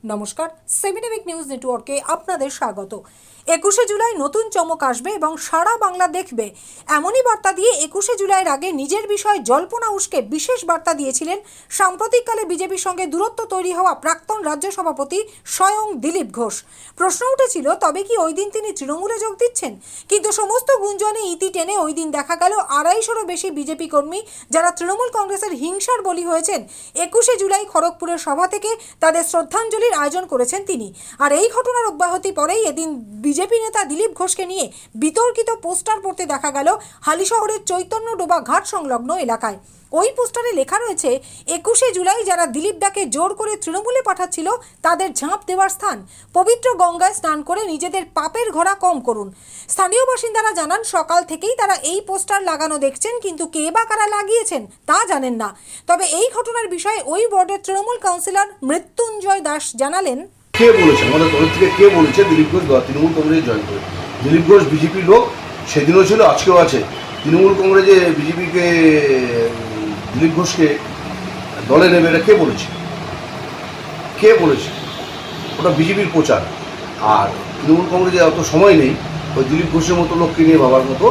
নমস্কার, সেমিনামিক নিউজ নেটওয়ার্কে আপনাদের স্বাগত। 21শে জুলাই নতুন চমক আসবে এবং সারা বাংলা দেখবে, এমনই বার্তা দিয়ে 21শে জুলাইয়ের আগে নিজের বিষয়ে জল্পনা উস্কে বিশেষ বার্তা দিয়েছিলেন সাম্প্রতিককালে বিজেপির সঙ্গে দূরত্ব তৈরি হওয়া প্রাক্তন রাজ্য সভাপতি স্বয়ং দিলীপ ঘোষ। প্রশ্ন উঠেছিল, তবে কি ওই দিন তিনি তৃণমূলে যোগ দিচ্ছেন? কিন্তু সমস্ত গুঞ্জনে ইতি টেনে ওই দিন দেখা গেল 250-রও বেশি বিজেপি কর্মী যারা তৃণমূল কংগ্রেসের হিংসার বলি হয়েছেন, 21শে জুলাই খড়গপুরের সভা থেকে তাদের শ্রদ্ধাঞ্জলির আয়োজন করেছেন তিনি। আর এই ঘটনার অব্যাহতি পরেই এদিন বিজেপি নেতা দিলীপ ঘোষকে নিয়ে বিতর্কিত পোস্টার পড়তে দেখা গেল হালিশহরের চৈতন্যডোবা ঘাট সংলগ্ন এলাকায়। ওই পোস্টারে লেখা রয়েছে, 21শে জুলাই যারা দিলীপ দাকে জোর করে তৃণমূলে পাঠাচ্ছিল তাদের ঝাঁপ দেওয়ার স্থান, পবিত্র গঙ্গায় স্নান করে নিজেদের পাপের ঘোড়া কম করুন। স্থানীয় বাসিন্দারা জানান, সকাল থেকেই তারা এই পোস্টার লাগানো দেখছেন, কিন্তু কে বা কারা লাগিয়েছেন তা জানেন না। তবে এই ঘটনার বিষয়ে ওই ওয়ার্ডের তৃণমূল কাউন্সিলর মৃত্যুঞ্জয় দাস জানালেন, কে বলেছে আমাদের তরফ থেকে, কে বলেছে দিলীপ ঘোষ তৃণমূল কংগ্রেসে জয়েন করে? দিলীপ ঘোষ বিজেপির লোক, সেদিনও ছিল, আজকেও আছে। তৃণমূল কংগ্রেসে বিজেপিকে দিলীপ ঘোষকে দলে নেবে, এটা কে বলেছে? কে বলেছে? ওটা বিজেপির প্রচার। আর তৃণমূল কংগ্রেসে অত সময় নেই ওই দিলীপ ঘোষের মতো লোককে নিয়ে ভাবার মতো,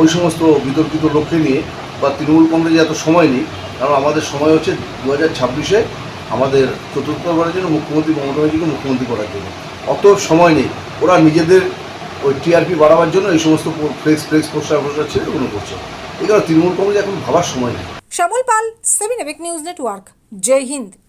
ওই সমস্ত বিতর্কিত লোককে নিয়ে, বা তৃণমূল কংগ্রেসে এত সময় নেই। কারণ আমাদের সময় হচ্ছে 2026-এ আমাদের চতুর্থবারের জন্য মুখ্যমন্ত্রী মমতা ব্যানার্জিকে মুখ্যমন্ত্রী করার জন্য। অত সময় নেই। ওরা নিজেদের ওই টিআরপি বাড়াবার জন্য এই সমস্ত ফ্লেক্স পোস্টার ছেড়ে ওগুলো করছে। এই কারণে তৃণমূল কংগ্রেস এখন ভাবার সময় নেই। শ্যামল পাল, সেমিনামিক নিউজ নেটওয়ার্ক। জয় হিন্দ।